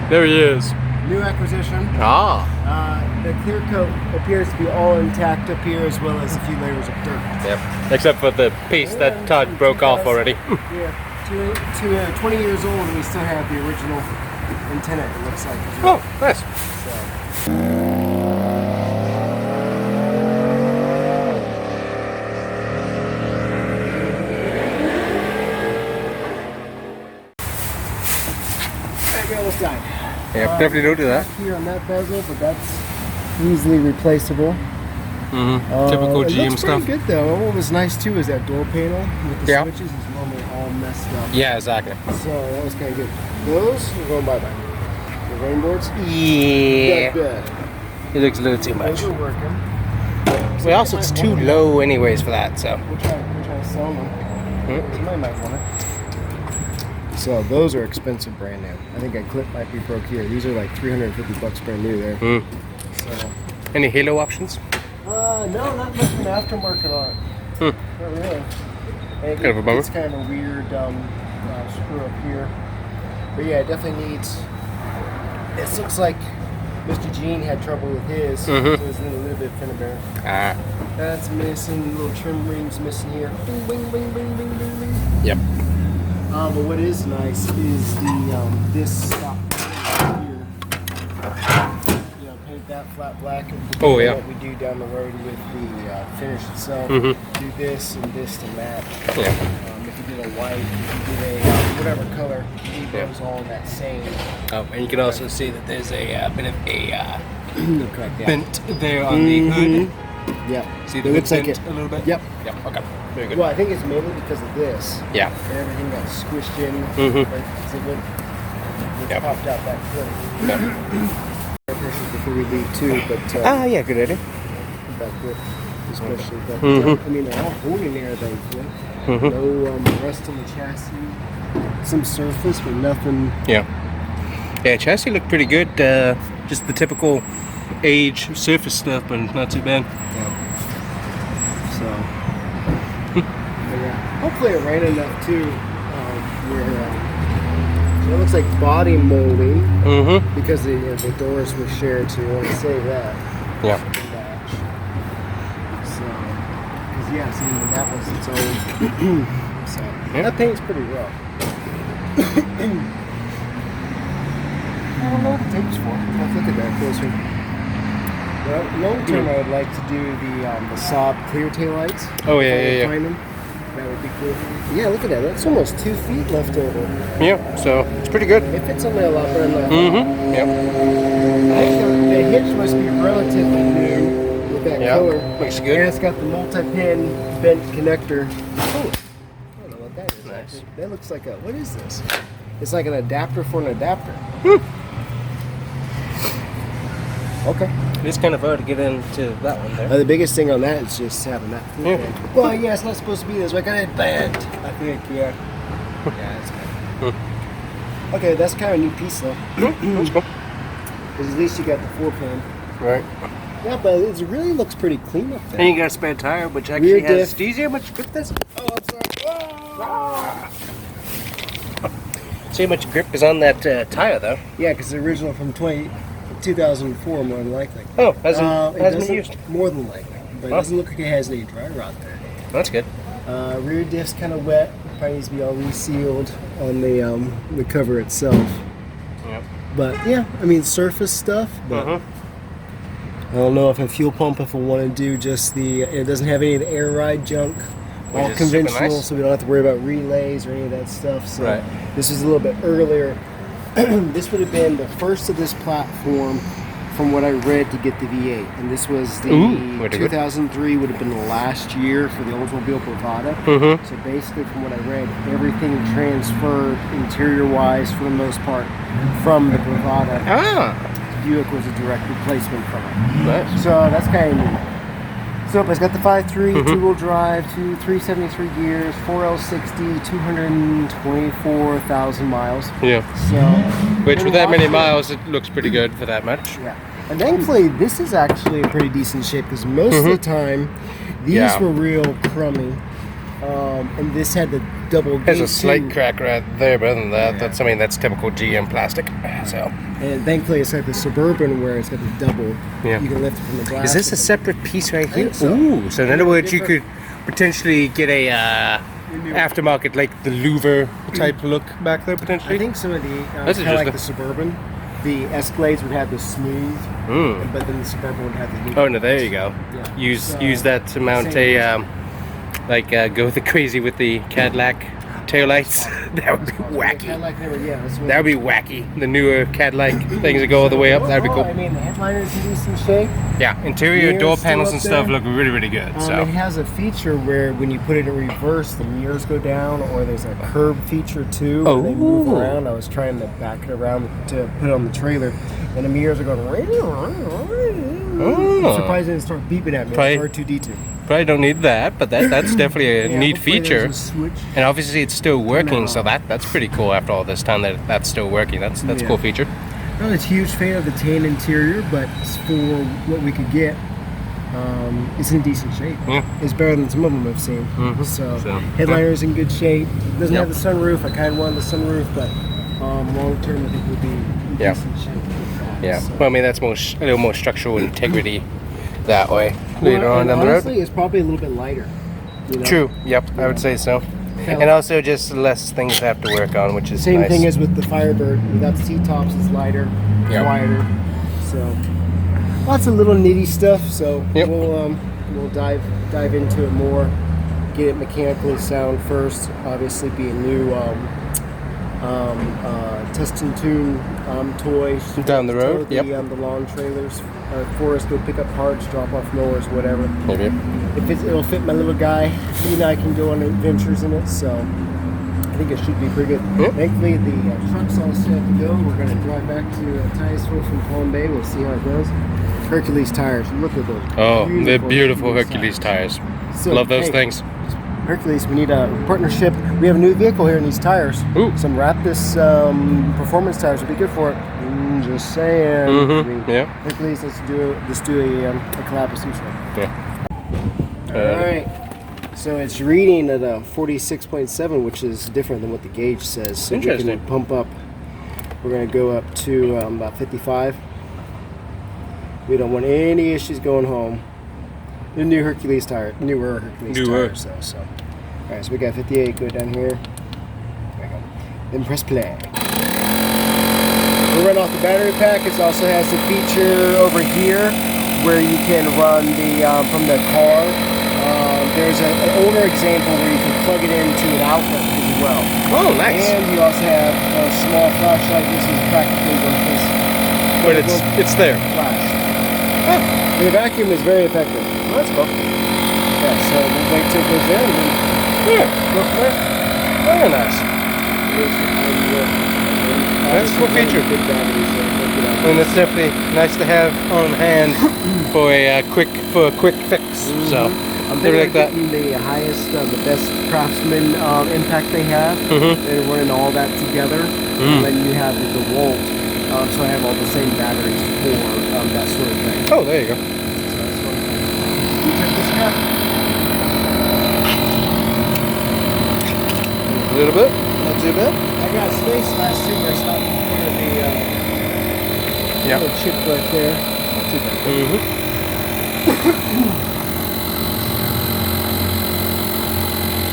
There he is. New acquisition. Ah. The clear coat appears to be all intact up here, as well as a few layers of dirt. Yep. Except for the piece that Todd broke off already. Yeah, 20 years old, and we still have the original antenna, it looks like. Oh, nice. Almost died. Yeah, definitely don't do that. Here on that bezel, but that's easily replaceable. Typical it GM looks stuff. Pretty good though. What was nice too is that door panel with the Yeah. switches is normally all messed up. Yeah, exactly. So that was kind of good. Those are going bye bye. The rain boards. Yeah. Good. It looks a little too much. Those are working. Well, also it's too low anyways for that, so. We'll try to sell them. Somebody might want it. So those are expensive brand new. I think a clip might be broke here. These are like $350 brand new there. So. Any Halo options? No, not much of an aftermarket on it. Not really. And Kind of a bummer. It's kind of a weird screw up here. But yeah, it definitely needs. It looks like Mr. Gene had trouble with his. So there's a little bit of fender bearing. That's missing. Little trim rings missing here. Bing, bing, bing, bing, bing, bing, bing. Yep. But what is nice is the this stop here. You know, paint that flat black. Oh yeah. What we do down the road with the finish itself. Do this and this to match. Yeah. If you did a white, if you did a whatever color, it goes all in that same. Oh, and you can also see that there's a bit of a Correct. Yeah. bent there on the hood. Yeah. See It the looks like bent it. a little bit? Yep. Yep, okay. Very good. Well, I think it's mainly because of this. Yeah. And everything got squished in. Right? So it popped out that quick. Before we leave too, but yeah, good idea. that grip especially. But I mean, they're all holding there, thankfully. No rust on the chassis. Some surface, but nothing. Yeah. Yeah, chassis looked pretty good. Just the typical age surface stuff, but not too bad. Yeah. So, yeah. Hopefully it ran enough too. So it looks like body molding because the doors were shared, so you want to save that. Yeah. So, because yeah, see, that was its own. So that paint's pretty rough. I don't know what the tape's for. Let's look at that closer. Well, long term, I would like to do the Saab clear taillights. Oh yeah. Find them. That would be cool. Yeah, look at that. That's almost 2 feet left over. Yeah, so it's pretty good. It fits only a lot better than that. Yep. I think the hitch must be relatively new with that color. Looks good. And it's got the multi-pin bent connector. Oh, I don't know what that is. Nice. That looks like a, what is this? It's like an adapter for an adapter. Okay. It's kind of hard to get into that one there. The biggest thing on that is just having that. Yeah. Well, yeah, it's not supposed to be this way. I got it bent, I think, yeah. Yeah, that's good. Okay, that's kind of a neat piece, though. That's cool. Because at least you got the 4-pin. Right. Yeah, but it really looks pretty clean up there. And you got a spare tire, which actually Rear has... diff. Do you see how much grip this? Oh, I'm sorry. See how much grip is on that tire, though? Yeah, because the original from 2004, more than likely. Oh, hasn't it been used. More than likely. But it doesn't look like it has any dry rot there. That's good. Rear diff's kind of wet. Probably needs to be all resealed on the cover itself. Yep. But yeah, I mean surface stuff. But I don't know if a fuel pump, if we want to do just the, it doesn't have any of the air ride junk. All conventional, nice. so we don't have to worry about relays or any of that stuff. So Right. this is a little bit earlier. This would have been the first of this platform, from what I read, to get the V8, and this was the 2003 would have been the last year for the Oldsmobile Bravada. So basically, from what I read, everything transferred interior-wise for the most part from the Bravada. Buick was a direct replacement from it. Nice. So that's kind of neat. So it's got the 5.3, two-wheel drive, 373 gears, 4L60, 224,000 miles. Yeah. So, which with that many miles, it looks pretty good for that much. Yeah. And thankfully, this is actually in pretty decent shape because most of the time, these were real crummy. And this had the double gate. There's a slight too. crack right there, but other than that, that's, I mean, that's typical GM plastic. So. And thankfully it's like the Suburban where it's got the double. Yeah. You can lift it from the glass. Is this a separate piece right here? So. Ooh, so in other words, you could potentially get a aftermarket, like the louver type look back there, potentially? I think some of the, That's kind of like interesting. the Suburban, the Escalades would have the smooth, but then the Suburban would have the new. Oh, no, there you go. Yeah. Use So, use that to mount same a, go the crazy with the Cadillac taillights. That would be wacky. Cadillac never, yeah, that's what That would be wacky. The newer Cadillac things that go all the way up, that would be I cool. mean, the headliner's in decent shape. Yeah, interior Mirrors door still panels up and stuff there. look really, really good. It So has a feature where when you put it in reverse, the mirrors go down, or there's a curb feature too, where they move Oh. around. I was trying to back it around to put it on the trailer, and the mirrors are going. I'm surprised it didn't start beeping at me. Probably- R2D2. probably don't need that, but that's definitely a Yeah, neat hopefully feature. there's a switch. And obviously it's still working, so that's pretty cool after all this time that that's still working. That's a Yeah. cool feature. I'm not a huge fan of the tan interior, but for what we could get, it's in decent shape. Yeah. It's better than some of them I've seen. So, headliner's in good shape. Doesn't Yep. have the sunroof. I kind of wanted the sunroof, but long term I think would be in Yeah. decent shape. with that. Yeah. So. Well, I mean that's a little more structural integrity that way later Well, on and down the road. honestly, it's probably a little bit lighter. You know? True. Yep. I would say so. Yeah. And also just less things to have to work on, which is Same nice. thing as with the Firebird. Without the T-tops, it's lighter, Yep. quieter. So lots of little nitty stuff. So Yep. we'll dive into it more. Get it mechanically sound first. Obviously, be a new test and tune toy Down the road, The, yep. The lawn trailers for us. Go pick up parts, drop off mowers, whatever. Maybe. It'll fit my little guy. He and I can go on adventures in it. So I think it should be pretty good. Yep. Thankfully, the truck's all set to go. We're going to drive back to Titusville from Palm Bay. We'll see how it goes. Hercules tires. Look at those. Oh, they're beautiful Hercules tires. So, Love those hey, things. Hercules, we need a partnership. We have a new vehicle here in these tires. Ooh. Some Raptus performance tires would be good for it. Just saying. I mean, Yeah. Hercules, let's do a collab with some sort. Yeah. All right. So it's reading at a 46.7, which is different than what the gauge says. So we Interesting. can pump up. We're going to go up to about 55. We don't want any issues going home. The new Hercules tire, newer Hercules tires. So. All right, so we got 58. Go down here. There we go. Then press play. We'll run off the battery pack. It also has the feature over here where you can run the from the car. There's an older example where you can plug it into an outlet as well. Oh, nice. And you also have a small flashlight. This is practically worthless. But it's there. Flash. The vacuum is very effective. Well, that's cool. Yeah, so we'll wait till it goes in and then Yeah. go from there. Very nice. That's a cool feature. Big batteries, so we'll get out. And it's definitely nice to have on hand for a quick fix. So I'm they thinking like of that. getting the highest, the best Craftsman impact they have. They're running all that together. And then you have the DeWalt. So I have all the same batteries for that sort of thing. Oh, there you go. So that's one thing. You check this out. A little bit. Not too bad. I got space last year. I stopped in front of the little chip right there. Not too bad.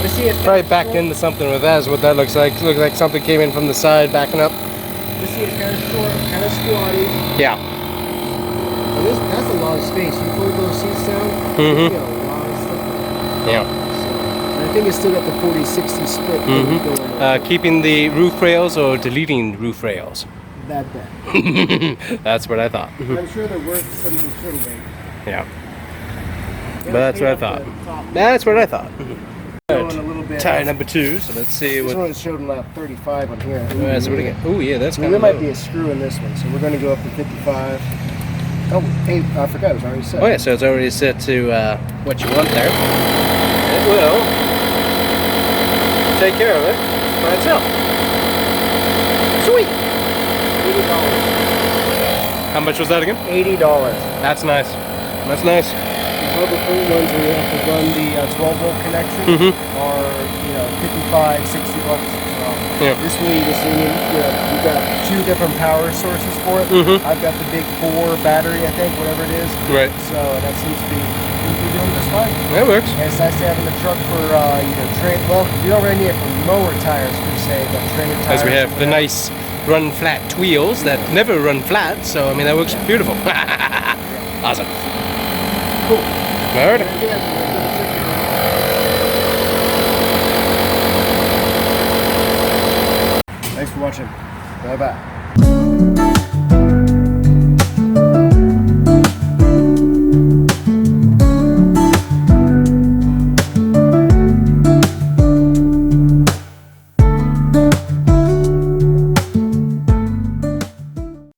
Let's see it. Probably backed into something with that is what that looks like. It looks like something came in from the side, backing up. Let's see, it's kind of short, kind of squatty. Yeah. And that's a lot of space. You fold those seats down, you get a lot of stuff. Yeah. So, I think it's still got the 40-60 split thing going on. Keeping the roof rails or deleting roof rails? That bad. That's what I thought. I'm sure they're worth some sort of weight. Yeah. But that's what I thought. That's what I thought. Going a little bit. Tire number 2, so let's see This what. one showed lap 35 on here. That's what we get. Oh yeah, that's kind There of. might be a screw in this one, so we're going to go up to 55. Oh, hey, I forgot it was already set. Oh yeah, so it's already set to what you want there. It will take care of it by itself. Sweet. $80. How much was that again? $80. That's nice. That's nice. Harbor Freight ones where you have to run the 12-volt connection are, you know, 55, 60 bucks. Yeah. This way, this thing, you know, you've got 2 different power sources for it. I've got the big 4 battery, I think, whatever it is. Right. So that seems to be doing just fine. That works. And it's nice to have in the truck for, you know, well, you don't really need it for mower tires per se, but trailer tires. As we have the nice run flat wheels that never run flat, so I mean that works beautiful. Awesome. Cool. Alright. Thanks for watching. Bye bye.